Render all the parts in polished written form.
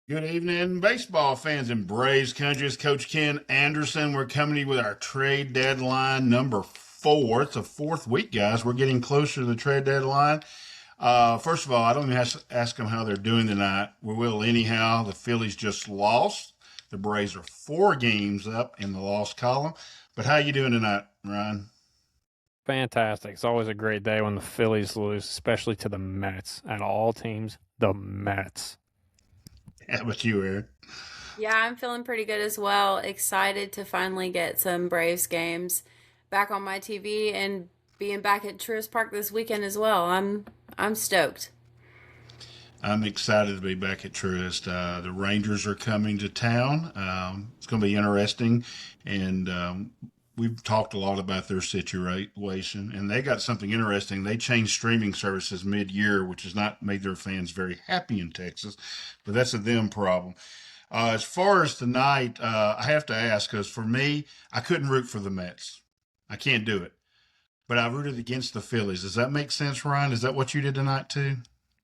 Good evening, baseball fans in Braves country. It's Coach Ken Anderson. We're coming to you with our trade deadline number 4. It's the fourth week, guys. We're getting closer to the trade deadline. First of all, I don't even have to ask them how they're doing tonight. We will anyhow. The Phillies just lost. The Braves are 4 games up in the loss column. But how you doing tonight, Ryan? Fantastic. It's always a great day when the Phillies lose, especially to the Mets. Out of all teams, the Mets. How about you, Aaron? Yeah, I'm feeling pretty good as well. Excited to finally get some Braves games back on my TV and being back at Truist Park this weekend as well. I'm stoked. I'm excited to be back at Truist. The Rangers are coming to town. It's going to be interesting, and we've talked a lot about their situation, and they got something interesting. They changed streaming services mid-year, which has not made their fans very happy in Texas, but that's a them problem. As far as tonight, I have to ask because for me, I couldn't root for the Mets. I can't do it, but I rooted against the Phillies. Does that make sense, Ryan? Is that what you did tonight too?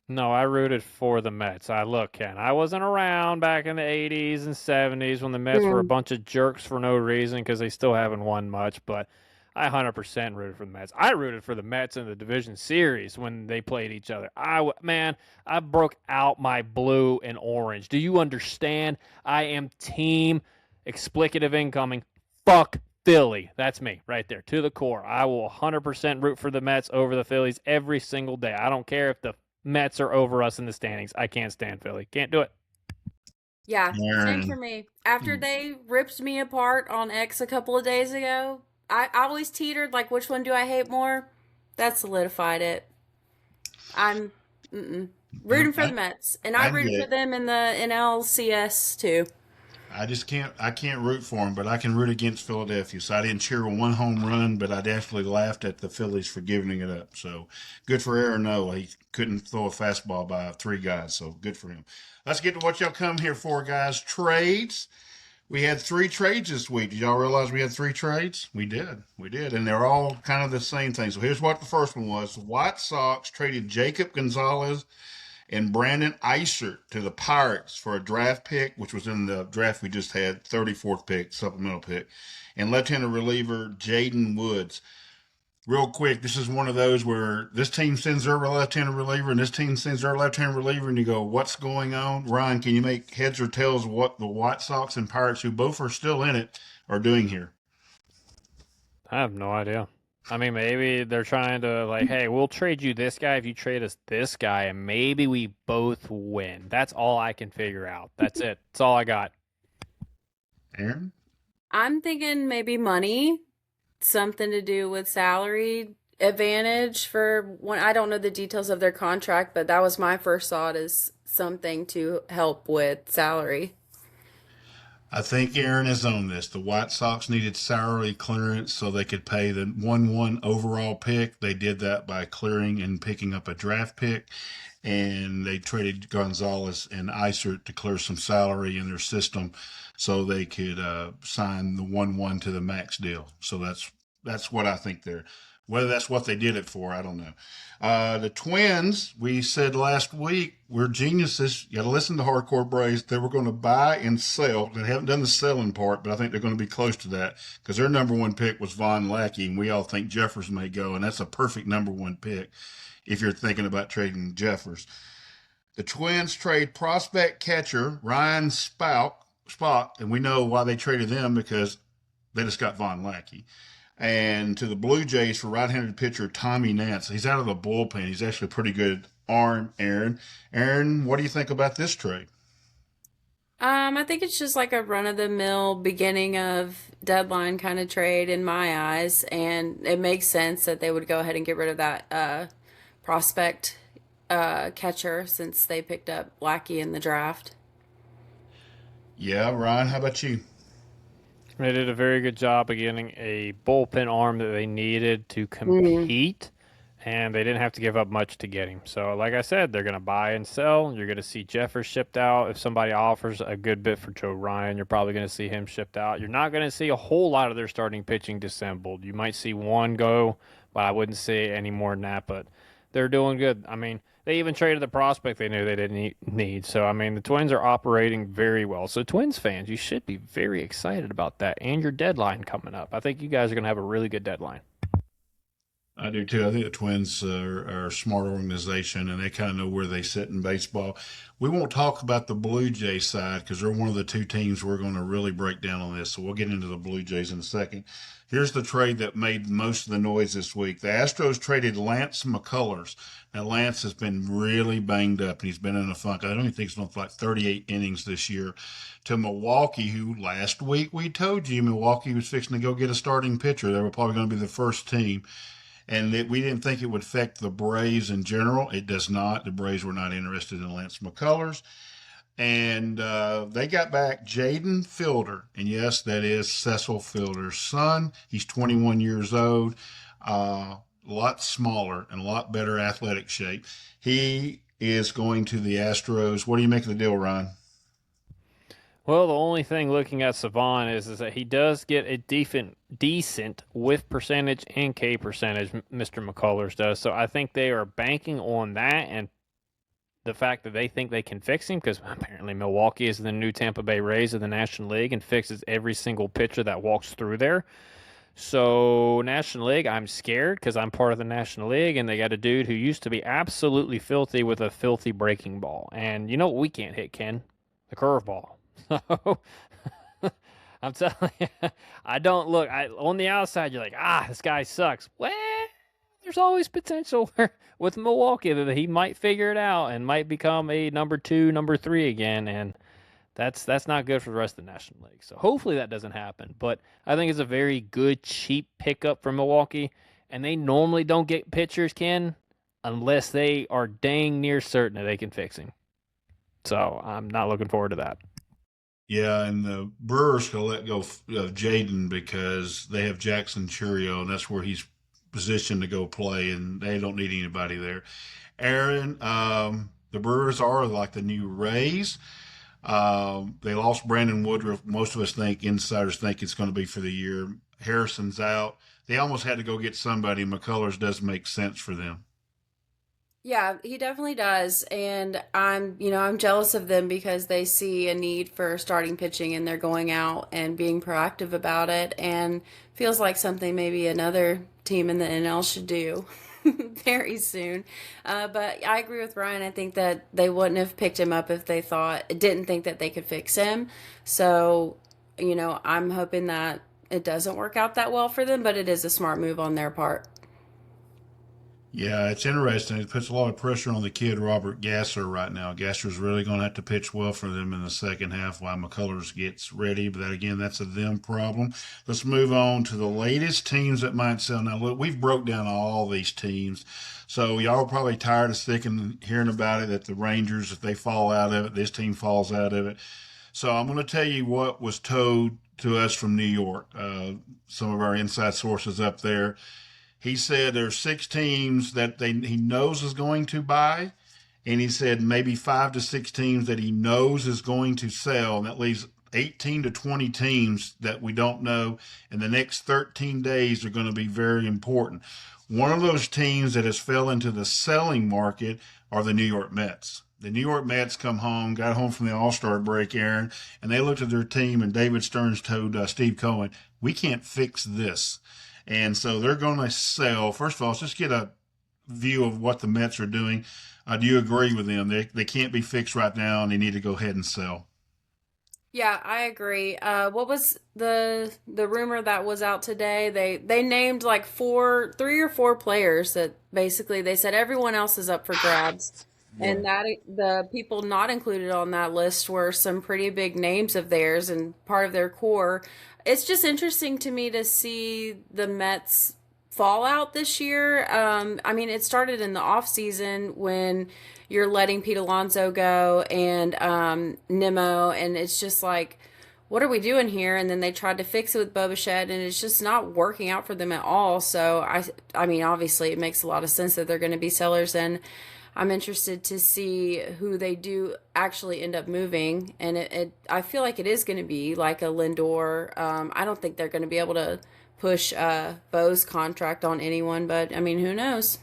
No, I rooted for the Mets. Ken, I wasn't around back in the 80s and 70s when the Mets were a bunch of jerks for no reason because they still haven't won much, but I 100% rooted for the Mets. I rooted for the Mets in the division series when they played each other. Man, I broke out my blue and orange. Do you understand? I am team explicative incoming. Fuck Philly. That's me right there to the core. I will 100% root for the Mets over the Phillies every single day. I don't care if the Mets are over us in the standings. I can't stand Philly. Can't do it. Yeah, same for Aaron. me. After they ripped me apart on X a couple of days ago, I always teetered like, which one do I hate more? That solidified it. I'm rooting for the I, Mets, and I I get rooted for it. them in the NLCS too. I just can't root for him, but I can root against Philadelphia. So I didn't cheer a one home run, but I definitely laughed at the Phillies for giving it up. So good for Aaron Nola. He couldn't throw a fastball by 3 guys, so good for him. Let's get to what y'all come here for, guys. Trades. We had 3 trades this week. Did y'all realize we had 3 trades? We did. We did. And they're all kind of the same thing. So here's what the first one was. The White Sox traded Jacob Gonzalez and Brandon Eisert to the Pirates for a draft pick, which was in the draft we just had, 34th pick, supplemental pick, and left-handed reliever Jaden Woods. Real quick, this is one of those where this team sends their left-handed reliever and this team sends their left-handed reliever, and you go, "What's going on?" Ryan, can you make heads or tails of what the White Sox and Pirates, who both are still in it, are doing here? I have no idea. I mean, maybe they're trying to like, hey, we'll trade you this guy if you trade us this guy, and maybe we both win. That's all I can figure out. That's it. That's all I got. Aaron? I'm thinking maybe money, something to do with salary advantage for when I don't know the details of their contract, but that was my first thought is something to help with salary. I think Aaron is on this. The White Sox needed salary clearance so they could pay the 1-1 overall pick. They did that by clearing and picking up a draft pick, and they traded Gonzalez and Isert to clear some salary in their system so they could sign the 1-1 to the max deal. So that's what I think they're. Whether that's what they did it for, I don't know. The Twins, we said last week, we're geniuses. You got to listen to Hardcore Braves. They were going to buy and sell. They haven't done the selling part, but I think they're going to be close to that because their number one pick was Von Lackey, and we all think Jeffers may go, and that's a perfect number one pick if you're thinking about trading Jeffers. The Twins trade prospect catcher Ryan Spock, and we know why they traded them because they just got Von Lackey. And to the Blue Jays for right-handed pitcher Tommy Nance. He's out of the bullpen. He's actually a pretty good arm, Aaron. Aaron, what do you think about this trade? I think it's just like a run of the mill beginning of deadline kind of trade in my eyes, and it makes sense that they would go ahead and get rid of that prospect catcher since they picked up Blackie in the draft. Yeah, Ryan, how about you? They did a very good job of getting a bullpen arm that they needed to Mm. compete, and they didn't have to give up much to get him. So, like I said, they're going to buy and sell. You're going to see Jeffers shipped out. If somebody offers a good bit for Joe Ryan, you're probably going to see him shipped out. You're not going to see a whole lot of their starting pitching dissembled. You might see one go, but I wouldn't say any more than that. But they're doing good. I mean, they even traded the prospect they knew they didn't need. So, I mean, the Twins are operating very well. So, Twins fans, you should be very excited about that and your deadline coming up. I think you guys are going to have a really good deadline. I do too. I think the Twins are a smart organization and they kind of know where they sit in baseball. We won't talk about the Blue Jays side because they're one of the two teams we're going to really break down on this. So we'll get into the Blue Jays in a second. Here's the trade that made most of the noise this week. The Astros traded Lance McCullers. Now, Lance has been really banged up and he's been in a funk. I don't even think he's going to like 38 innings this year to Milwaukee, who last week we told you Milwaukee was fixing to go get a starting pitcher. They were probably going to be the first team. And we didn't think it would affect the Braves in general. It does not. The Braves were not interested in Lance McCullers. And they got back Jaden Fielder. And yes, that is Cecil Fielder's son. He's 21 years old, a lot smaller and a lot better athletic shape. He is going to the Astros. What do you make of the deal, Ryan? Well, the only thing looking at Savon is that he does get a decent whiff percentage and K percentage, Mr. McCullers does. So I think they are banking on that and the fact that they think they can fix him because apparently Milwaukee is the new Tampa Bay Rays of the National League and fixes every single pitcher that walks through there. So National League, I'm scared because I'm part of the National League and they got a dude who used to be absolutely filthy with a filthy breaking ball. And you know what we can't hit, Ken? The curveball. So I'm telling you, I don't look. On the outside, you're like, this guy sucks. Well, there's always potential with Milwaukee that he might figure it out and might become a number 2, number 3 again, and that's not good for the rest of the National League. So hopefully that doesn't happen. But I think it's a very good, cheap pickup for Milwaukee, and they normally don't get pitchers, Ken, unless they are dang near certain that they can fix him. So I'm not looking forward to that. Yeah, and the Brewers can let go of Jaden because they have Jackson Churio, and that's where he's positioned to go play, and they don't need anybody there. Aaron, the Brewers are like the new Rays. They lost Brandon Woodruff. Most of us think, insiders think it's going to be for the year. Harrison's out. They almost had to go get somebody. McCullers does make sense for them. Yeah, he definitely does. And I'm jealous of them because they see a need for starting pitching and they're going out and being proactive about it and feels like something maybe another team in the NL should do very soon. But I agree with Ryan. I think that they wouldn't have picked him up if they didn't think that they could fix him. So, I'm hoping that it doesn't work out that well for them, but it is a smart move on their part. Yeah, it's interesting. It puts a lot of pressure on the kid, Robert Gasser, right now. Gasser's really going to have to pitch well for them in the second half while McCullers gets ready. But that's a them problem. Let's move on to the latest teams that might sell. Now, look, we've broke down all these teams. So y'all are probably tired of hearing about it, that the Rangers, if they fall out of it, this team falls out of it. So I'm going to tell you what was told to us from New York, some of our inside sources up there. He said there's 6 teams that he knows is going to buy, and he said maybe 5 to 6 teams that he knows is going to sell, and that leaves 18 to 20 teams that we don't know, and the next 13 days are going to be very important. One of those teams that has fell into the selling market are the New York Mets. The New York Mets got home from the All-Star break, Aaron, and they looked at their team, and David Stearns told Steve Cohen, we can't fix this. And so they're going to sell. First of all, let's just get a view of what the Mets are doing. Do you agree with them? They can't be fixed right now, and they need to go ahead and sell. Yeah, I agree. What was the rumor that was out today? They named like 3 or 4 players that basically they said everyone else is up for grabs. Yeah. And that the people not included on that list were some pretty big names of theirs and part of their core. It's just interesting to me to see the Mets fallout this year. It started in the off season when you're letting Pete Alonso go and Nimmo, and it's just like, what are we doing here? And then they tried to fix it with Bo Bichette, and it's just not working out for them at all. So obviously it makes a lot of sense that they're going to be sellers, and I'm interested to see who they do actually end up moving. And I feel like it is going to be like a Lindor. I don't think they're going to be able to push Bo's contract on anyone, but who knows?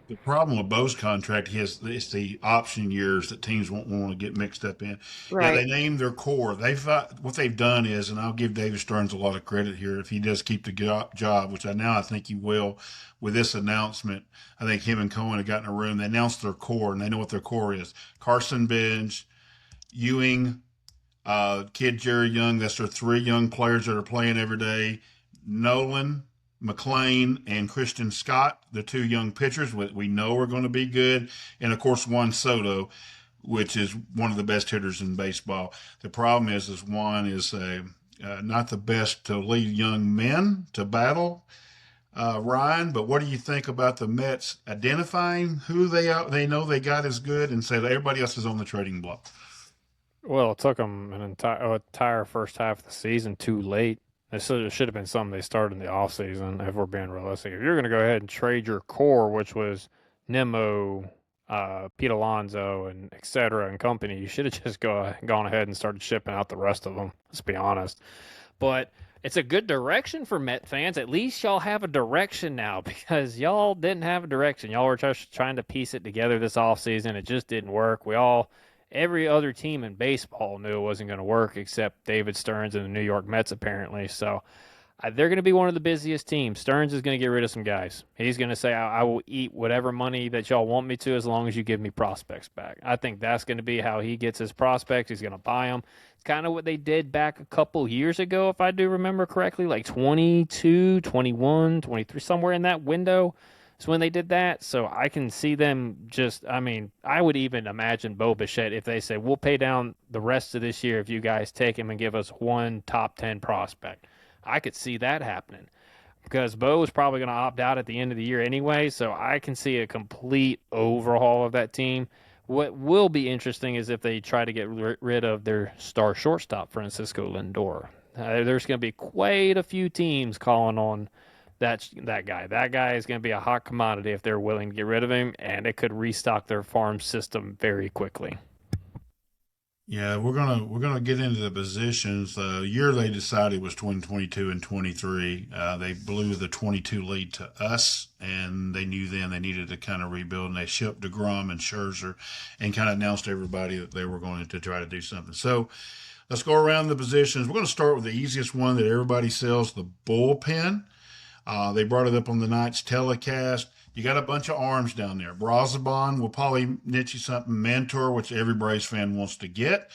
The problem with Bo's contract is it's the option years that teams won't want to get mixed up in. Yeah, they Right. named their core. What they've done is, and I'll give David Stearns a lot of credit here if he does keep the job, which I think he will. With this announcement, I think him and Cohen have got in a room. They announced their core, and they know what their core is: Carson Bench, Ewing, kid Jerry Young. That's their three young players that are playing every day. Nolan, McLean, and Christian Scott, the two young pitchers we know are going to be good, and of course Juan Soto, which is one of the best hitters in baseball. The problem is Juan is not the best to lead young men to battle. Ryan, but what do you think about the Mets identifying who they know they got is good and say that everybody else is on the trading block? Well, it took them an entire first half of the season too late. It should have been something they started in the offseason, if we're being realistic. If you're going to go ahead and trade your core, which was Nemo, Pete Alonso, and et cetera and company, you should have just gone ahead and started shipping out the rest of them, let's be honest. But it's a good direction for Met fans. At least y'all have a direction now because y'all didn't have a direction. Y'all were just trying to piece it together this offseason. It just didn't work. Every other team in baseball knew it wasn't going to work except David Stearns and the New York Mets, apparently. So they're going to be one of the busiest teams. Stearns is going to get rid of some guys. He's going to say, I will eat whatever money that y'all want me to as long as you give me prospects back. I think that's going to be how he gets his prospects. He's going to buy them. It's kind of what they did back a couple years ago, if I do remember correctly, like 22, 21, 23, somewhere in that window. So when they did that, so I can see them I would even imagine Bo Bichette if they say, we'll pay down the rest of this year if you guys take him and give us one top 10 prospect. I could see that happening because Bo is probably going to opt out at the end of the year anyway, so I can see a complete overhaul of that team. What will be interesting is if they try to get rid of their star shortstop, Francisco Lindor. There's going to be quite a few teams calling on that guy. That guy is going to be a hot commodity if they're willing to get rid of him, and it could restock their farm system very quickly. Yeah, we're gonna get into the positions. The year they decided was 2022 and 23. They blew the 22 lead to us, and they knew then they needed to kind of rebuild. And they shipped DeGrom and Scherzer, and kind of announced to everybody that they were going to try to do something. So let's go around the positions. We're going to start with the easiest one that everybody sells, the bullpen. They brought it up on the night's telecast. You got a bunch of arms down there. Brazaban will probably knit you something. Mentor, which every Braves fan wants to get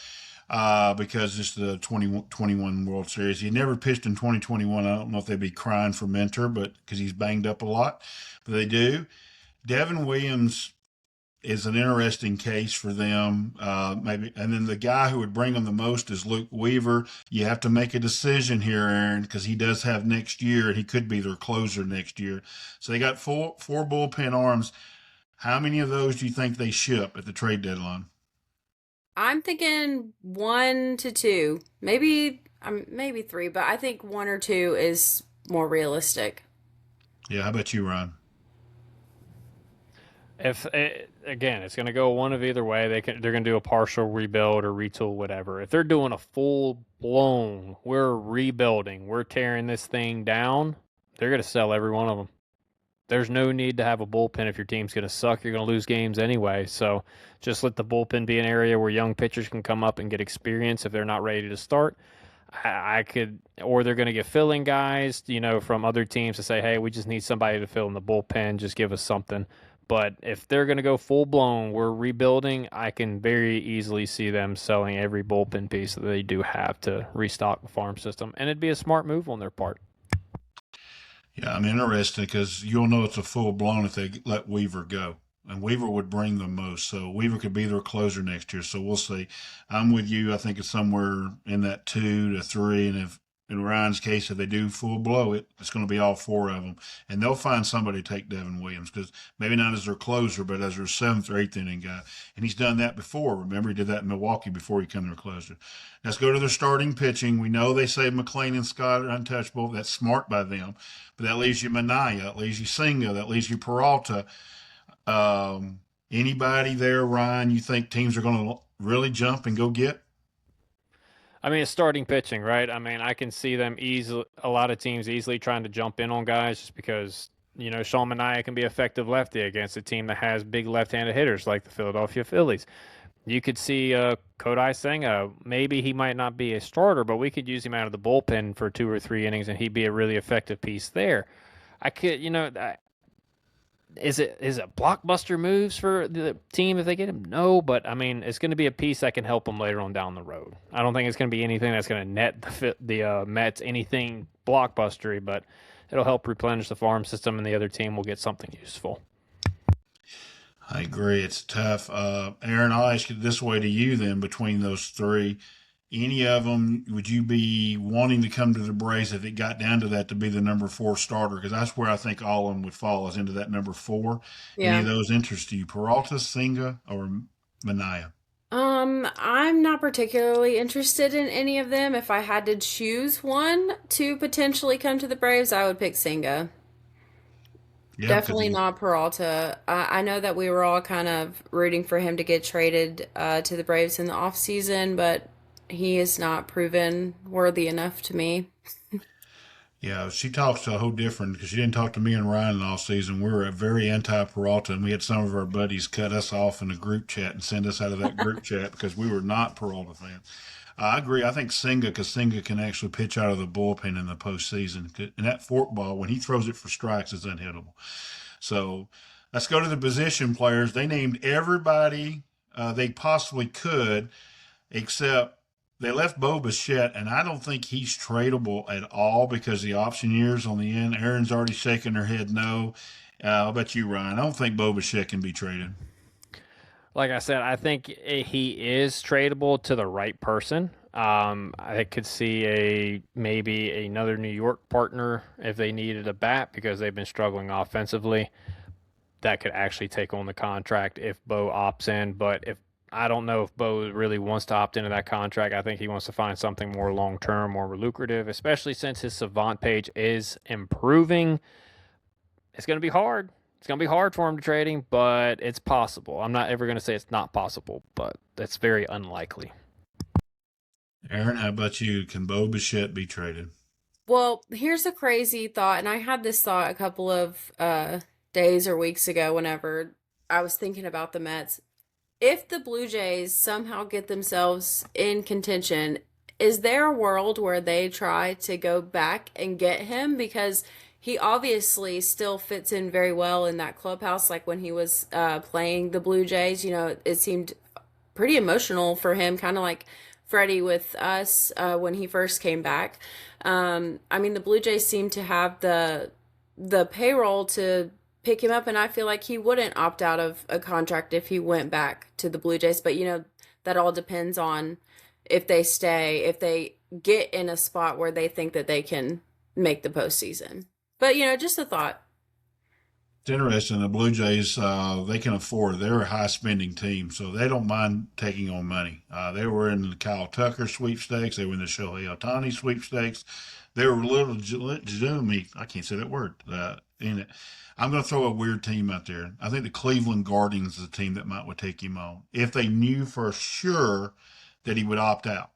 because it's the 2021 World Series. He never pitched in 2021. I don't know if they'd be crying for Mentor, but because he's banged up a lot, but they do. Devin Williams is an interesting case for them. Maybe, and then the guy who would bring them the most is Luke Weaver. You have to make a decision here, Aaron, because he does have next year, and he could be their closer next year. So they got four bullpen arms. How many of those do you think they ship at the trade deadline? I'm thinking 1 to 2, maybe 3, but I think 1 or 2 is more realistic. Yeah, how about you, Ryan? If again, it's going to go one of either way. They're going to do a partial rebuild or retool, whatever. If they're doing a full blown, we're rebuilding, we're tearing this thing down, they're going to sell every one of them. There's no need to have a bullpen if your team's going to suck. You're going to lose games anyway. So just let the bullpen be an area where young pitchers can come up and get experience if they're not ready to start. Or they're going to get filling guys, from other teams to say, hey, we just need somebody to fill in the bullpen. Just give us something. But if they're going to go full blown, we're rebuilding, I can very easily see them selling every bullpen piece that they do have to restock the farm system. And it'd be a smart move on their part. Yeah, I'm interested because you'll know it's a full blown if they let Weaver go. And Weaver would bring the most. So Weaver could be their closer next year. So we'll see. I'm with you. I think it's somewhere in that 2 to 3. And if in Ryan's case, if they do full blow it, it's going to be all four of them. And they'll find somebody to take Devin Williams because maybe not as their closer, but as their seventh or eighth inning guy. And he's done that before. Remember, he did that in Milwaukee before he became their closer. Let's go to their starting pitching. We know they say McLean and Scott are untouchable. That's smart by them. But that leaves you Minaya. That leaves you Singa. That leaves you Peralta. Anybody there, Ryan, you think teams are going to really jump and go get? I mean, it's starting pitching, right? I mean, I can see them a lot of teams easily trying to jump in on guys just because Sean Manaea can be effective lefty against a team that has big left-handed hitters like the Philadelphia Phillies. You could see Kodai Senga. Maybe he might not be a starter, but we could use him out of the bullpen for 2 or 3 innings, and he'd be a really effective piece there. I could, is it blockbuster moves for the team if they get him? No, but I mean, it's going to be a piece that can help them later on down the road. I don't think it's going to be anything that's going to net the Mets anything blockbustery, but it'll help replenish the farm system, and the other team will get something useful. I agree. It's tough. Aaron, I'll ask it this way to you then between those three. Any of them, would you be wanting to come to the Braves if it got down to that to be the number 4 starter? Because that's where I think all of them would fall is into that number 4. Any of Yeah. those interest you? Peralta, Singa, or Mania? I'm not particularly interested in any of them. If I had to choose one to potentially come to the Braves, I would pick Senga. Yeah, because Definitely he's not Peralta. I know that we were all kind of rooting for him to get traded to the Braves in the offseason, but he is not proven worthy enough to me. yeah, she talks to a whole different because she didn't talk to me and Ryan all season. We were very anti Peralta, and we had some of our buddies cut us off in a group chat and send us out of that group chat because we were not Peralta fans. I agree. I think Senga, because Senga can actually pitch out of the bullpen in the postseason. And that forkball, when he throws it for strikes, is unhittable. So let's go to the position players. They named everybody they possibly could, except they left Bo Bichette, and I don't think he's tradable at all because the option years on the end. Aaron's already shaking her head no. How about you, Ryan? I don't think Bo Bichette can be traded. Like I said, I think he is tradable to the right person. I could see maybe another New York partner if they needed a bat because they've been struggling offensively. That could actually take on the contract if Bo opts in. But if I don't know if Bo really wants to opt into that contract. I think he wants to find something more long term, more lucrative, especially since his Savant page is improving. It's going to be hard. It's going to be hard for him to trade him, but it's possible. I'm not ever going to say it's not possible, but that's very unlikely. Aaron, how about you? Can Bo Bichette be traded? Well, here's a crazy thought, and I had this thought a couple of days or weeks ago whenever I was thinking about the Mets. If the Blue Jays somehow get themselves in contention, is there a world where they try to go back and get him? Because he obviously still fits in very well in that clubhouse. Like when he was playing the Blue Jays, it seemed pretty emotional for him, kind of like Freddie with us when he first came back. I mean, the Blue Jays seem to have the payroll to pick him up, and I feel like he wouldn't opt out of a contract if he went back to the Blue Jays. But that all depends on if they stay, if they get in a spot where they think that they can make the postseason. But just a thought. It's interesting. The Blue Jays, they can afford. They're a high spending team, so they don't mind taking on money. They were in the Kyle Tucker sweepstakes. They were in the Shohei Ohtani sweepstakes. They were legitimately, I can't say that word, in it. I'm going to throw a weird team out there. I think the Cleveland Guardians is a team that might would take him on if they knew for sure that he would opt out.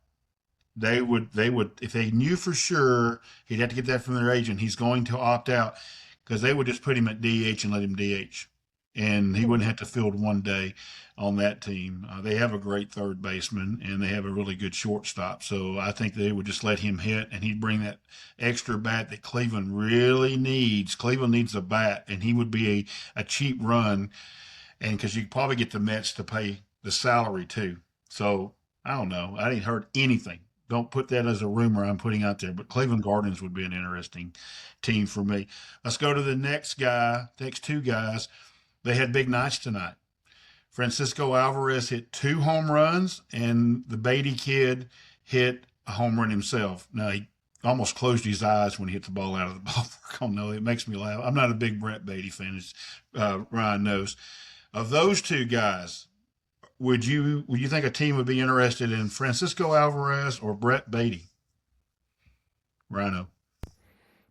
They would if they knew for sure he'd have to get that from their agent. He's going to opt out because they would just put him at DH and let him DH, and he wouldn't have to field one day on that team. They have a great third baseman and they have a really good shortstop, so I think they would just let him hit, and he'd bring that extra bat that Cleveland really needs. Cleveland needs a bat, and he would be a cheap run, and because you could probably get the Mets to pay the salary too. So I don't know. I didn't heard anything. Don't put that as a rumor I'm putting out there, but Cleveland Guardians would be an interesting team for me. Let's go to the next two guys. They had big nights tonight. Francisco Alvarez hit 2 home runs, and the Beatty kid hit a home run himself. Now, he almost closed his eyes when he hit the ball out of the ballpark. Oh, no, it makes me laugh. I'm not a big Brett Beatty fan, as Ryan knows. Of those two guys, would you think a team would be interested in Francisco Alvarez or Brett Beatty? Rhino.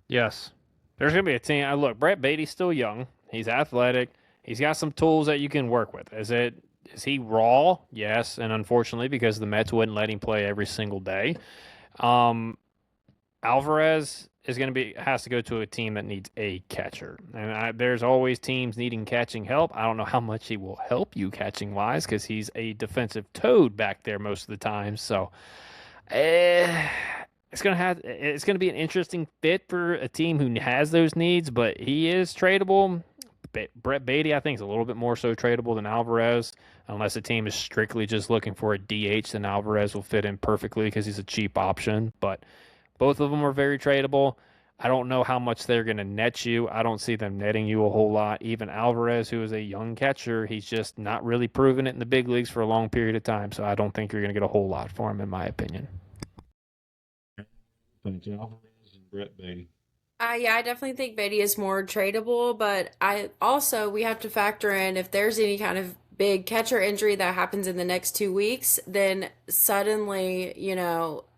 Yes. There's going to be a team. Look, Brett Beatty's still young. He's athletic. He's got some tools that you can work with. Is he raw? Yes, and unfortunately, because the Mets wouldn't let him play every single day. Alvarez is going to be has to go to a team that needs a catcher. And there's always teams needing catching help. I don't know how much he will help you catching wise because he's a defensive toad back there most of the time. So it's gonna be an interesting fit for a team who has those needs, but he is tradable. Brett Beatty, I think, is a little bit more so tradable than Alvarez, unless a team is strictly just looking for a DH. Then Alvarez will fit in perfectly because he's a cheap option. But both of them are very tradable. I don't know how much they're going to net you. I don't see them netting you a whole lot. Even Alvarez, who is a young catcher, he's just not really proven it in the big leagues for a long period of time. So I don't think you're going to get a whole lot for him, in my opinion. Thank you, Alvarez and Brett Beatty. Yeah, I definitely think Beatty is more tradable, but we have to factor in if there's any kind of big catcher injury that happens in the next 2 weeks, then suddenly,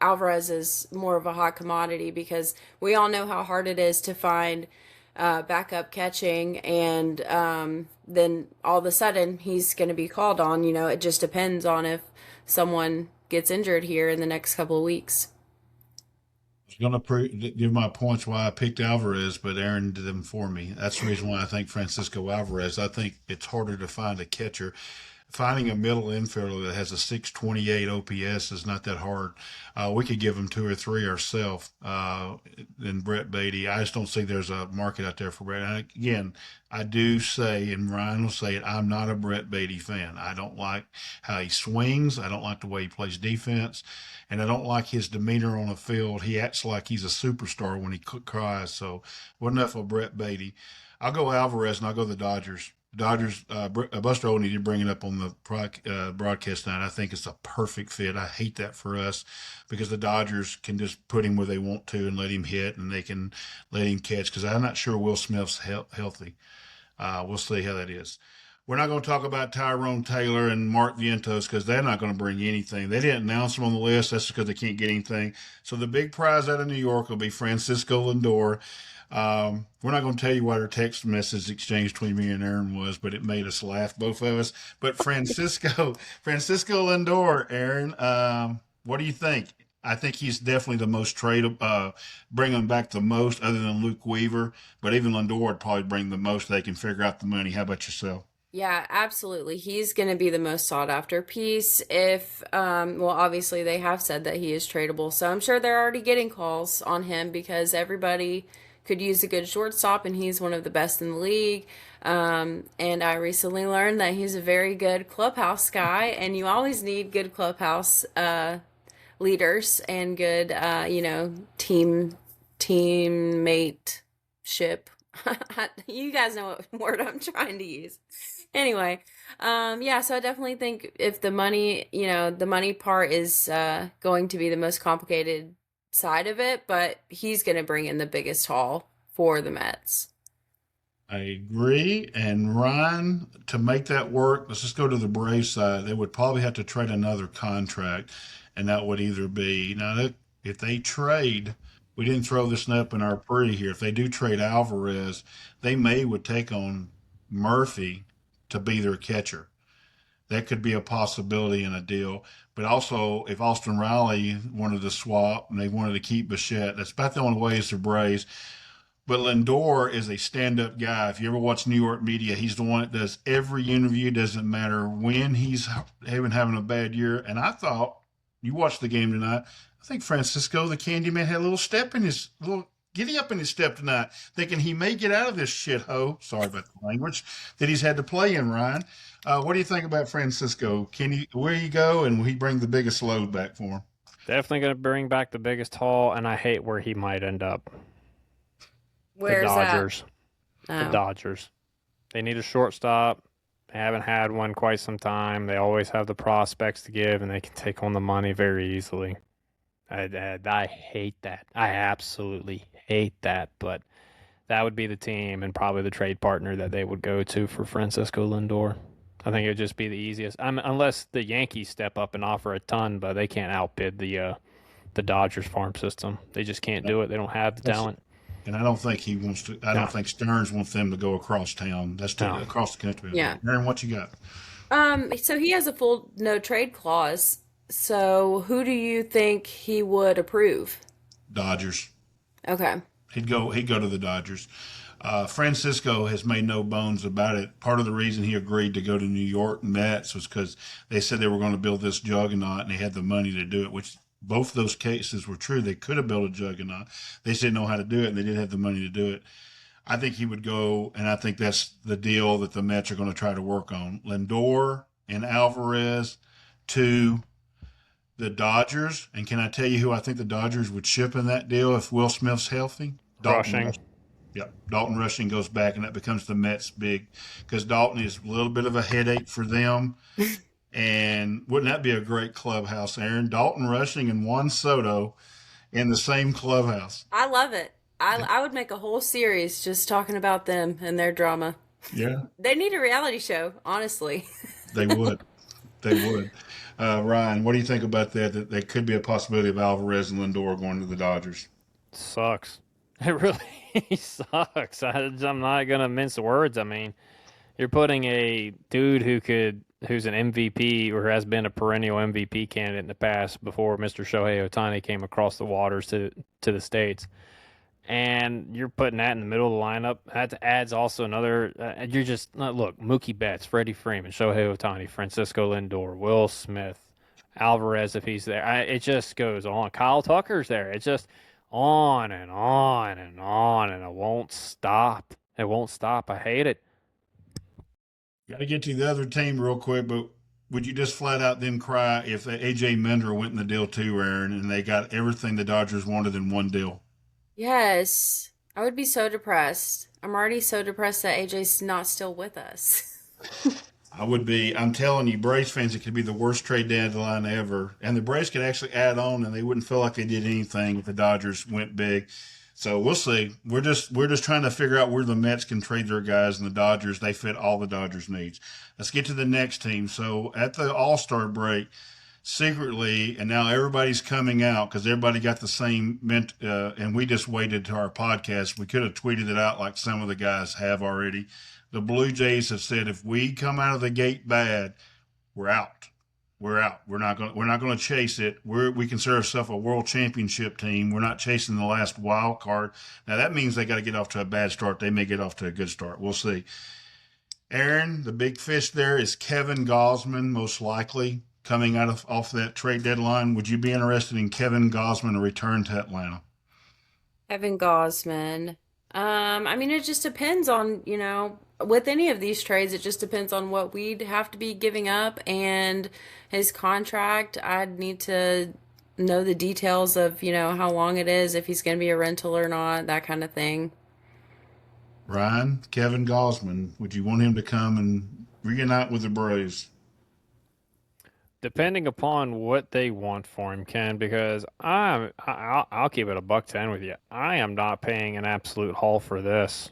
Alvarez is more of a hot commodity because we all know how hard it is to find backup catching, and then all of a sudden he's going to be called on. It just depends on if someone gets injured here in the next couple of weeks. I was going to give my points why I picked Alvarez, but Aaron did them for me. That's the reason why I think Francisco Alvarez. I think it's harder to find a catcher. Finding a middle infielder that has a 628 OPS is not that hard. We could give him 2 or 3 ourselves. Than Brett Beatty. I just don't see there's a market out there for Brett. And again, I do say, and Ryan will say it, I'm not a Brett Beatty fan. I don't like how he swings. I don't like the way he plays defense. And I don't like his demeanor on the field. He acts like he's a superstar when he cries. So, what enough of Brett Beatty? I'll go Alvarez and I'll go the Dodgers. Dodgers, Buster Olney did bring it up on the broadcast tonight. I think it's a perfect fit. I hate that for us because the Dodgers can just put him where they want to and let him hit, and they can let him catch because I'm not sure Will Smith's healthy. We'll see how that is. We're not going to talk about Tyrone Taylor and Mark Vientos because they're not going to bring anything. They didn't announce them on the list. That's because they can't get anything. So the big prize out of New York will be Francisco Lindor. We're not going to tell you what our text message exchange between me and Aaron was, but it made us laugh, both of us. But Francisco Lindor, Aaron, what do you think? I think he's definitely the most tradable, bring him back the most other than Luke Weaver, but even Lindor would probably bring the most. They can figure out the money. How about yourself? Yeah, absolutely. He's going to be the most sought after piece if, obviously they have said that he is tradable. So I'm sure they're already getting calls on him because everybody could use a good shortstop and he's one of the best in the league. And I recently learned that he's a very good clubhouse guy, and you always need good clubhouse, leaders and good, teammate ship. You guys know what word I'm trying to use. Anyway, so I definitely think if the money, the money part is going to be the most complicated side of it, but he's going to bring in the biggest haul for the Mets. I agree. And Ryan, to make that work, let's just go to the Braves side. They would probably have to trade another contract, and that would either be now if they trade. We didn't throw this up in our pre here. If they do trade Alvarez, they would take on Murphy to be their catcher. That could be a possibility in a deal. But also, if Austin Riley wanted to swap and they wanted to keep Bichette, that's about the only way is the Braves. But Lindor is a stand-up guy. If you ever watch New York media, he's the one that does every interview. Doesn't matter when he's having a bad year. And I thought, you watched the game tonight, I think Francisco the Candyman had a little step in his little giddy up in his step tonight, thinking he may get out of this shithole. Sorry about the language that he's had to play in. Ryan, what do you think about Francisco? Where you go, and will he bring the biggest load back for him? Definitely going to bring back the biggest haul, and I hate where he might end up. Where's the Dodgers. that? The Dodgers. They need a shortstop. They haven't had one quite some time. They always have the prospects to give, and they can take on the money very easily. I hate that. I absolutely hate that. But that would be the team and probably the trade partner that they would go to for Francisco Lindor. I think it would just be the easiest. Unless the Yankees step up and offer a ton, but they can't outbid the Dodgers farm system. They just can't do it. They don't have the talent. And I don't think he wants to. I don't think Stearns wants them to go across town. That's across the country. Yeah. Aaron, what you got? So he has a full no trade clause. So who do you think he would approve? Dodgers. Okay. He'd go to the Dodgers. Francisco has made no bones about it. Part of the reason he agreed to go to New York Mets was because they said they were going to build this juggernaut and they had the money to do it, which both those cases were true. They could have built a juggernaut. They just didn't know how to do it, and they did have the money to do it. I think he would go, and I think that's the deal that the Mets are going to try to work on. Lindor and Alvarez to the Dodgers. And can I tell you who I think the Dodgers would ship in that deal if Will Smith's healthy? Dalton Rushing. Rushing. Yep. Dalton Rushing goes back, and that becomes the Mets big because Dalton is a little bit of a headache for them. And wouldn't that be a great clubhouse, Aaron? Dalton Rushing and Juan Soto in the same clubhouse. I love it. I would make a whole series just talking about them and their drama. Yeah, They need a reality show, honestly. they would. They would. Ryan, what do you think about that? That there could be a possibility of Alvarez and Lindor going to the Dodgers. Sucks. It really sucks. I'm not gonna mince words. I mean, you're putting a dude who's an MVP or has been a perennial MVP candidate in the past before Mr. Shohei Ohtani came across the waters to the States. And you're putting that in the middle of the lineup. That adds also another. You're just look Mookie Betts, Freddie Freeman, Shohei Ohtani, Francisco Lindor, Will Smith, Alvarez if he's there. It just goes on. Kyle Tucker's there. It's just on and on and on, and it won't stop. It won't stop. I hate it. Got to get to the other team real quick, but would you just flat out then cry if AJ Minder went in the deal too, Aaron, and they got everything the Dodgers wanted in one deal? Yes, I would be so depressed. I'm already so depressed that AJ's not still with us. I would be. I'm telling you, Braves fans, it could be the worst trade deadline ever, and the Braves could actually add on, and they wouldn't feel like they did anything if the Dodgers went big. So we'll see. We're just trying to figure out where the Mets can trade their guys, and the Dodgers they fit all the Dodgers needs. Let's get to the next team. So at the All-Star break, secretly, and now everybody's coming out because everybody got the same and we just waited to our podcast. We could have tweeted it out like some of the guys have already. The Blue Jays have said if we come out of the gate bad, we're out. We're out. We're not going to chase it. We consider ourselves a world championship team. We're not chasing the last wild card. Now that means they got to get off to a bad start. They may get off to a good start. We'll see. Aaron, the big fish there is Kevin Gausman, most likely coming out of off that trade deadline. Would you be interested in Kevin Gausman to return to Atlanta? Evan Gosman. I mean, it just depends on, with any of these trades, it just depends on what we'd have to be giving up and his contract. I'd need to know the details of, how long it is, if he's going to be a rental or not, that kind of thing. Ryan, Kevin Gausman, would you want him to come and reunite with the Braves? Depending upon what they want for him, Ken, because I'll keep it a $110 with you. I am not paying an absolute haul for this.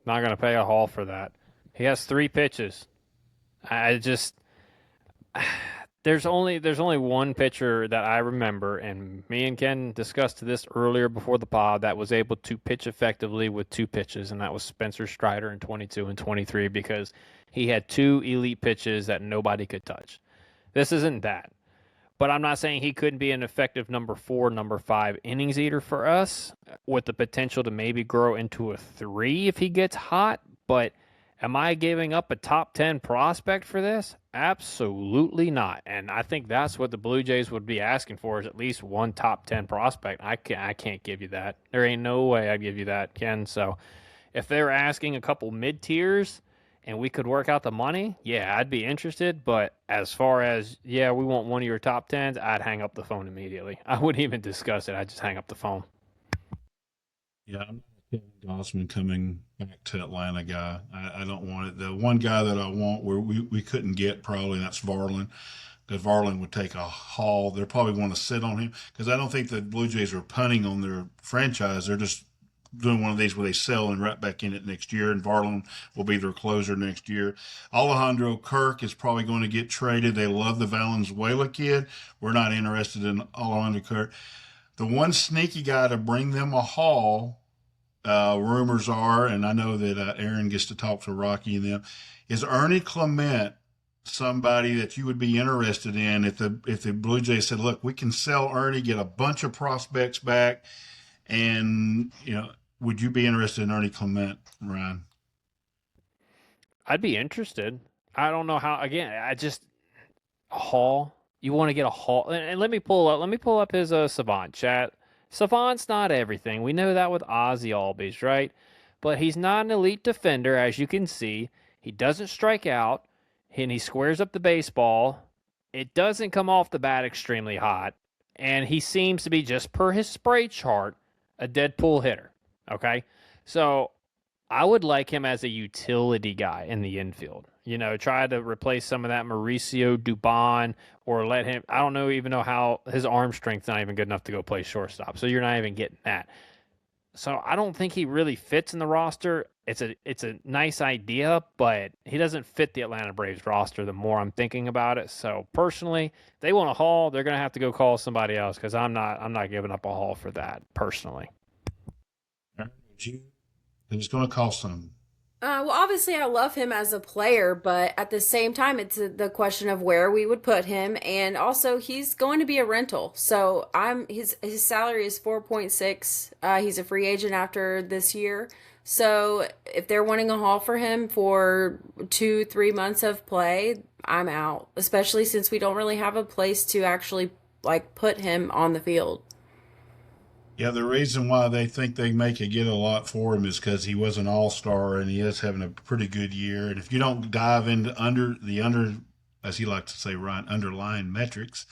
Not going to pay a haul for that. He has 3 pitches. I just there's only one pitcher that I remember, and me and Ken discussed this earlier before the pod, that was able to pitch effectively with 2 pitches, and that was Spencer Strider in 22 and 23 because he had 2 elite pitches that nobody could touch. This isn't that. But I'm not saying he couldn't be an effective number 4, number 5 innings eater for us with the potential to maybe grow into a 3 if he gets hot. But am I giving up a top 10 prospect for this? Absolutely not. And I think that's what the Blue Jays would be asking for, is at least one top 10 prospect. I can't give you that. There ain't no way I'd give you that, Ken. So if they're asking a couple mid-tiers and we could work out the money, yeah, I'd be interested. But as far as, yeah, we want one of your top 10s, I'd hang up the phone immediately. I wouldn't even discuss it. I'd just hang up the phone. Yeah, I'm not a Kevin Gausman coming back to Atlanta guy. I don't want it. The one guy that I want where we couldn't get probably, that's Varlin, because Varlin would take a haul. They'll probably want to sit on him because I don't think the Blue Jays are punting on their franchise. They're just doing one of these where they sell and right back in it next year, and Varlin will be their closer next year. Alejandro Kirk is probably going to get traded. They love the Valenzuela kid. We're not interested in Alejandro Kirk. The one sneaky guy to bring them a haul, rumors are, and I know that Aaron gets to talk to Rocky and them, is Ernie Clement somebody that you would be interested in if the Blue Jays said, look, we can sell Ernie, get a bunch of prospects back, And, would you be interested in Ernie Clement, Ryan? I'd be interested. I don't know how. Again, I just a haul. You want to get a haul, and let me pull up his Savant chat. Savant's not everything. We know that with Ozzy Albies, right? But he's not an elite defender, as you can see. He doesn't strike out, and he squares up the baseball. It doesn't come off the bat extremely hot, and he seems to be, just per his spray chart, a Deadpool hitter. Okay, so I would like him as a utility guy in the infield. Try to replace some of that Mauricio Dubon, or let him. I don't know, even know how his arm strength's not even good enough to go play shortstop. So you're not even getting that. So I don't think he really fits in the roster. It's a nice idea, but he doesn't fit the Atlanta Braves roster the more I'm thinking about it. So personally, if they want a haul, they're gonna have to go call somebody else, because I'm not giving up a haul for that personally. It's going to cost them. Well, obviously, I love him as a player, but at the same time, it's the question of where we would put him, and also he's going to be a rental. So his salary is 4.6. He's a free agent after this year. So if they're wanting a haul for him for 2-3 months of play, I'm out. Especially since we don't really have a place to actually like put him on the field. Yeah, the reason why they think they may could get a lot for him is because he was an all-star and he is having a pretty good year. And if you don't dive into as he likes to say, Ryan, underlying metrics,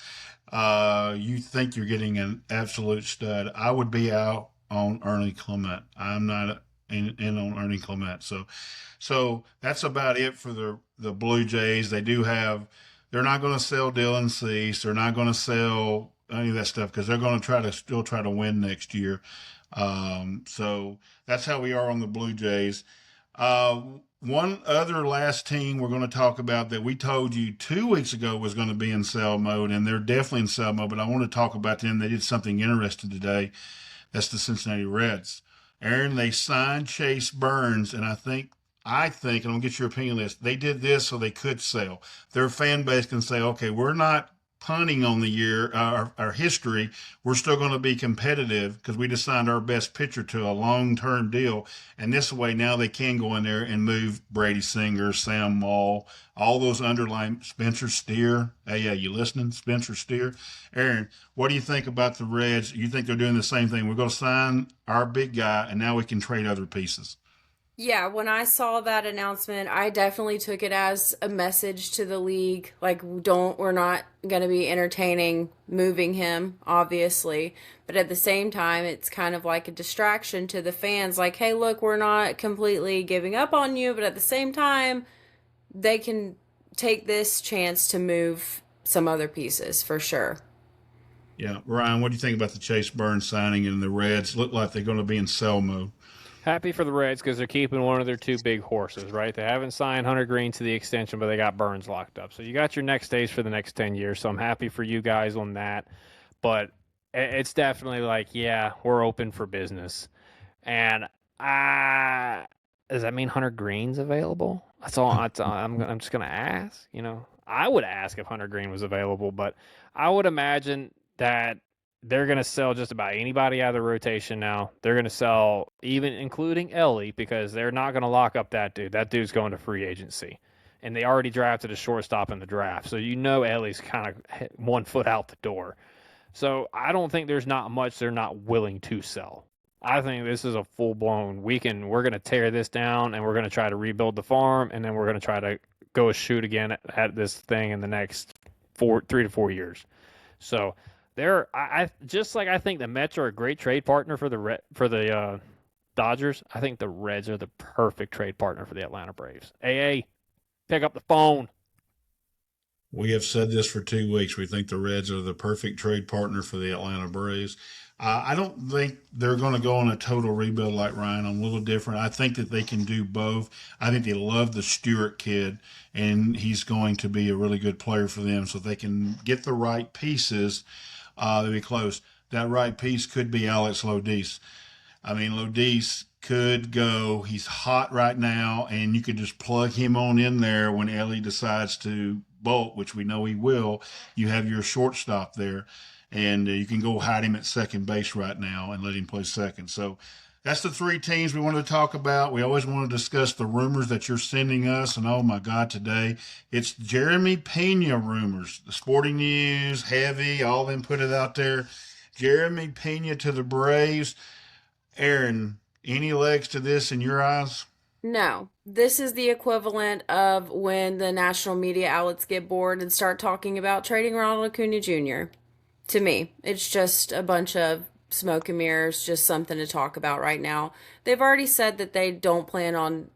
you think you're getting an absolute stud. I would be out on Ernie Clement. I'm not in on Ernie Clement. So that's about it for the Blue Jays. They're not going to sell Dylan Cease. They're not going to sell any of that stuff because they're going to still try to win next year. So that's how we are on the Blue Jays. Uh, One other last team we're going to talk about that we told you 2 weeks ago was going to be in sell mode, and they're definitely in sell mode, but I want to talk about them. They did something interesting today. That's the Cincinnati Reds. Erin, they signed Chase Burns, and and I'll get your opinion on this. They did this so they could sell. Their fan base can say, okay, we're not punting on the year, our history. We're still going to be competitive because we just signed our best pitcher to a long-term deal. And this way, now they can go in there and move Brady Singer, Sam Maul, all those underlying Spencer Steer. Hey, yeah, you listening, Spencer Steer? Erin, what do you think about the Reds? You think they're doing the same thing? We're going to sign our big guy, and now we can trade other pieces. Yeah, when I saw that announcement, I definitely took it as a message to the league. Like, we're not going to be entertaining moving him, obviously. But at the same time, it's kind of like a distraction to the fans. Like, hey, look, we're not completely giving up on you. But at the same time, they can take this chance to move some other pieces for sure. Yeah, Ryan, what do you think about the Chase Burns signing and the Reds? Look like they're going to be in sell mode. Happy for the Reds because they're keeping one of their two big horses, right? They haven't signed Hunter Green to the extension, but they got Burns locked up. So you got your next days for the next 10 years. So I'm happy for you guys on that. But it's definitely like, yeah, we're open for business. And does that mean Hunter Green's available? I'm just going to ask. I would ask if Hunter Green was available, but I would imagine that they're going to sell just about anybody out of the rotation now. They're going to sell even including Ellie because they're not going to lock up that dude. That dude's going to free agency. And they already drafted a shortstop in the draft. So Ellie's kind of 1 foot out the door. So I don't think there's not much they're not willing to sell. I think this is a full-blown weekend. We're going to tear this down, and we're going to try to rebuild the farm, and then we're going to try to go shoot again at this thing in the next 3 to 4 years. So I just like I think the Mets are a great trade partner for the Dodgers. I think the Reds are the perfect trade partner for the Atlanta Braves. AA, pick up the phone. We have said this for 2 weeks. We think the Reds are the perfect trade partner for the Atlanta Braves. I don't think they're going to go on a total rebuild like Ryan. I'm a little different. I think that they can do both. I think they love the Stewart kid, and he's going to be a really good player for them. So if they can get the right pieces, they'll be close. That right piece could be Alex Lodis. I mean, Lodis could go. He's hot right now, and you could just plug him on in there when Ellie decides to bolt, which we know he will. You have your shortstop there. and you can go hide him at second base right now and let him play second. So that's the three teams we wanted to talk about. We always want to discuss the rumors that you're sending us, and oh my God, today it's Jeremy Pena rumors. The Sporting News, Heavy, all them put it out there. Jeremy Pena to the Braves. Erin, any legs to this in your eyes? No, this is the equivalent of when the national media outlets get bored and start talking about trading Ronald Acuna Jr. To me, it's just a bunch of smoke and mirrors, just something to talk about right now. They've already said that they don't plan on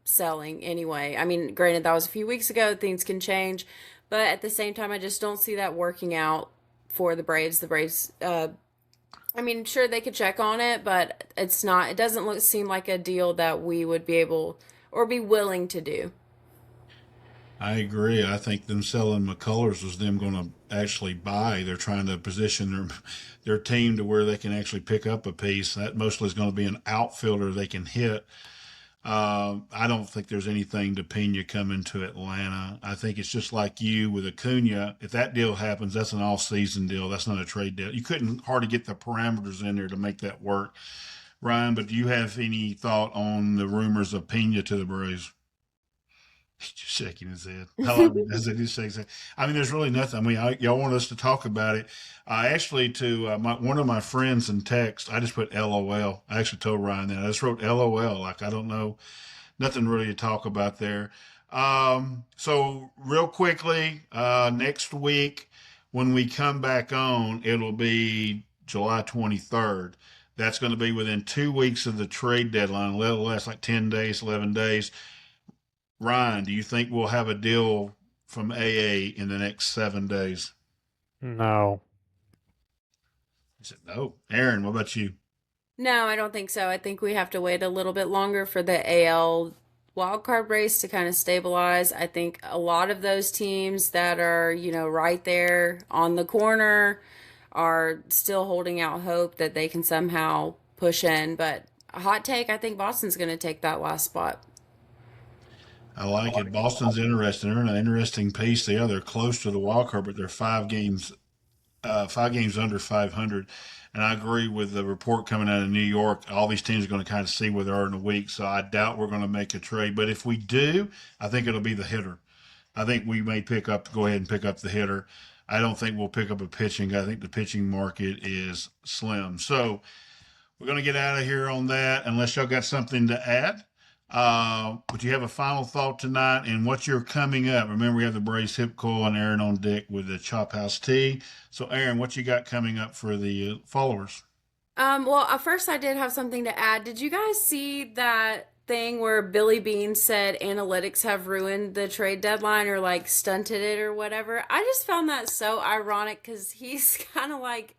selling anyway. I mean, granted, that was a few weeks ago, things can change, but at the same time, I just don't see that working out for the Braves. The Braves, I mean, sure they could check on it, but it's not. It doesn't seem like a deal that we would be able or be willing to do. I agree. I think them selling McCullers was them going to actually buy. They're trying to position their team to where they can actually pick up a piece. That mostly is going to be an outfielder they can hit. I don't think there's anything to Pena coming to Atlanta. I think it's just like you with Acuna. If that deal happens, that's an all-season deal. That's not a trade deal. You couldn't hardly get the parameters in there to make that work, Ryan. But do you have any thought on the rumors of Pena to the Braves? He's just shaking his head. I love it as it just shakes his head. I mean, there's really nothing. I mean, y'all want us to talk about it. Actually, to one of my friends in text, I just put LOL. I actually told Ryan that. I just wrote LOL. Like, I don't know, nothing really to talk about there. So, real quickly, next week, when we come back on, it'll be July 23rd. That's going to be within 2 weeks of the trade deadline, a little less, like 10 days, 11 days. Ryan, do you think we'll have a deal from AA in the next 7 days? No. He said, no. Erin, what about you? No, I don't think so. I think we have to wait a little bit longer for the AL wildcard race to kind of stabilize. I think a lot of those teams that are, right there on the corner are still holding out hope that they can somehow push in. But a hot take, I think Boston's going to take that last spot. I like it. Boston's interesting. They're in an interesting piece. They're close to the wild card, but they're 5 games under 500. And I agree with the report coming out of New York. All these teams are going to kind of see where they are in a week. So I doubt we're going to make a trade. But if we do, I think it'll be the hitter. I think we may go ahead and pick up the hitter. I don't think we'll pick up a pitching. I think the pitching market is slim. So we're going to get out of here on that unless y'all got something to add. But you have a final thought tonight and what you're coming up. Remember, we have the Brace Hip Coil and Erin on deck with the Chop House Tea. So, Erin, what you got coming up for the followers? Well, at first I did have something to add. Did you guys see that thing where Billy Bean said analytics have ruined the trade deadline or like stunted it or whatever? I just found that so ironic because he's kind of like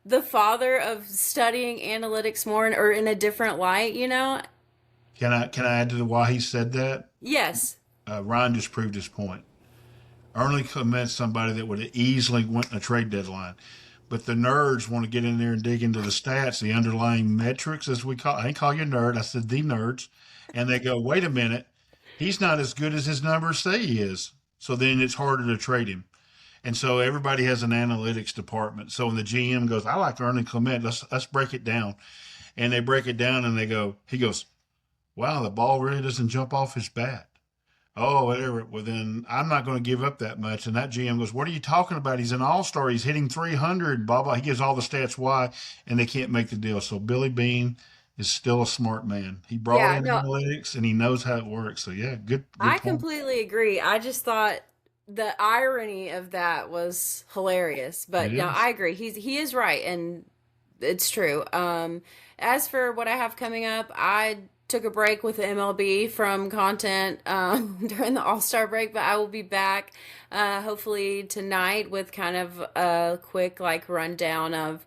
the father of studying analytics more or in a different light. Can I add to why he said that? Yes. Ryan just proved his point. Early Clement's somebody that would have easily went in a trade deadline. But the nerds want to get in there and dig into the stats, the underlying metrics, as we call. I didn't call you a nerd. I said the nerds, and they go, "Wait a minute, he's not as good as his numbers say he is." So then it's harder to trade him. And so everybody has an analytics department. So when the GM goes, "I like Ernie Clement. Let's break it down," and they break it down, and he goes, "Wow, the ball really doesn't jump off his bat." Oh, whatever. Well, then I'm not going to give up that much. And that GM goes, "What are you talking about? He's an all-star. He's hitting 300, blah, blah." He gives all the stats why, and they can't make the deal. So Billy Bean is still a smart man. He brought Yeah, in no, analytics, and he knows how it works. So, yeah, good I point. completely agree. I just thought the irony of that was hilarious. It But no, is. I agree. He is right, and it's true. As for what I have coming up, I took a break with the MLB from content during the All Star break, but I will be back hopefully tonight with kind of a quick like rundown of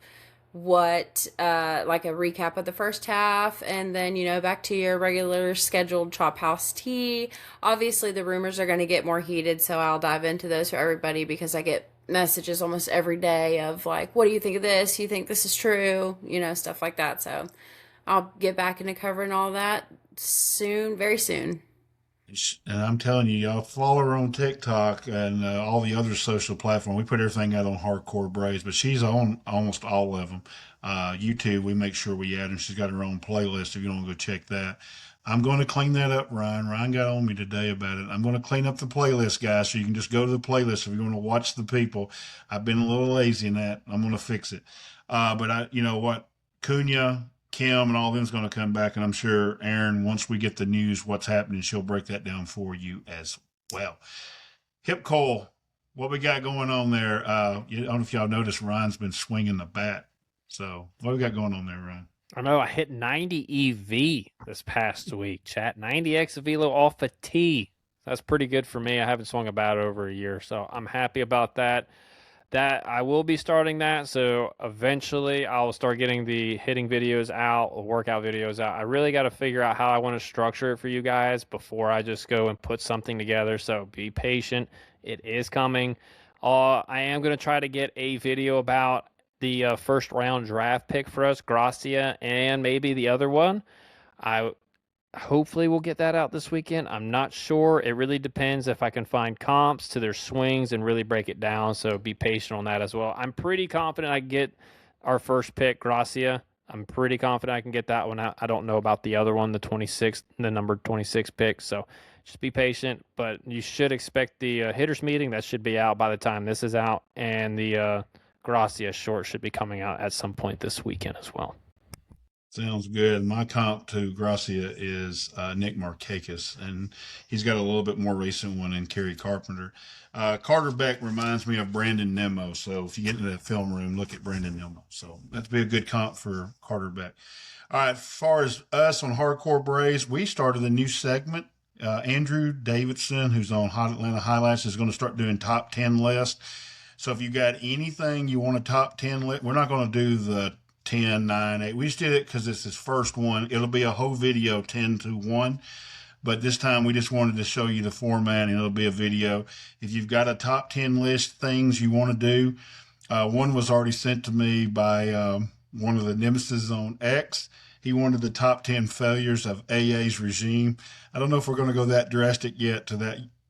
what like a recap of the first half and then back to your regular scheduled chop house tea. Obviously the rumors are going to get more heated, so I'll dive into those for everybody because I get messages almost every day of like, what do you think of this, you think this is true, stuff like that. So I'll get back into covering all that soon, very soon. And I'm telling you, y'all follow her on TikTok and all the other social platforms. We put everything out on Hardcore Braves, but she's on almost all of them. YouTube, we make sure we add, and she's got her own playlist if you want to go check that. I'm going to clean that up, Ryan. Ryan got on me today about it. I'm going to clean up the playlist, guys, so you can just go to the playlist if you want to watch the people. I've been a little lazy in that. I'm going to fix it. You know what? Cunha, Kim, and all them's going to come back, and I'm sure Erin, once we get the news, what's happening, she'll break that down for you as well. Hip Cole, what we got going on there? I don't know if y'all noticed, Ryan's been swinging the bat. So what we got going on there, Ryan? I know I hit 90 EV this past week, chat. 90x velo off a tee. That's pretty good for me. I haven't swung a bat over a year, so I'm happy about that. That I will be starting that, so eventually I'll start getting the hitting videos out, workout videos out. I really got to figure out how I want to structure it for you guys before I just go and put something together, so be patient. It is coming. I am going to try to get a video about the first round draft pick for us, Gracia, and maybe the other one. I hopefully we'll get that out this weekend. I'm not sure. It really depends if I can find comps to their swings and really break it down, so be patient on that as well. I'm pretty confident I can get our first pick, Gracia. I'm pretty confident I can get that one out. I don't know about the other one, the number 26 pick, so just be patient. But you should expect the hitters meeting. That should be out by the time this is out, and the Gracia short should be coming out at some point this weekend as well. Sounds good. My comp to Gracia is Nick Markakis, and he's got a little bit more recent one in Kerry Carpenter. Carter Beck reminds me of Brandon Nimmo, so if you get into that film room, look at Brandon Nimmo. So that'd be a good comp for Carter Beck. All right, as far as us on Hardcore Braves, we started a new segment. Andrew Davidson, who's on Hot Atlanta Highlights, is going to start doing top 10 lists. So if you got anything you want a top 10 list, we're not going to do the 10, 9, 8. We just did it because it's his first one. It'll be a whole video 10 to 1. But this time we just wanted to show you the format, and it'll be a video. If you've got a top 10 list things you want to do, one was already sent to me by one of the nemesis on X. He wanted the top 10 failures of AA's regime. I don't know if we're going to go that drastic yet to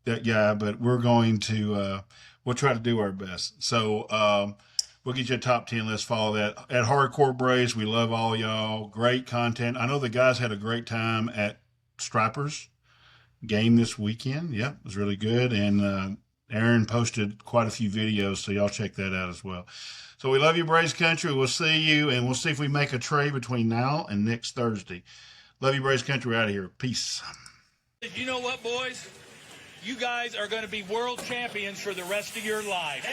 that guy, but we're going to we'll try to do our best. So we'll get you a top 10. Let's follow that. At Hardcore Braves, we love all y'all. Great content. I know the guys had a great time at Stripers game this weekend. Yep, it was really good. And Erin posted quite a few videos, so y'all check that out as well. So we love you, Braves Country. We'll see you, and we'll see if we make a trade between now and next Thursday. Love you, Braves Country. We're out of here. Peace. You know what, boys? You guys are going to be world champions for the rest of your life.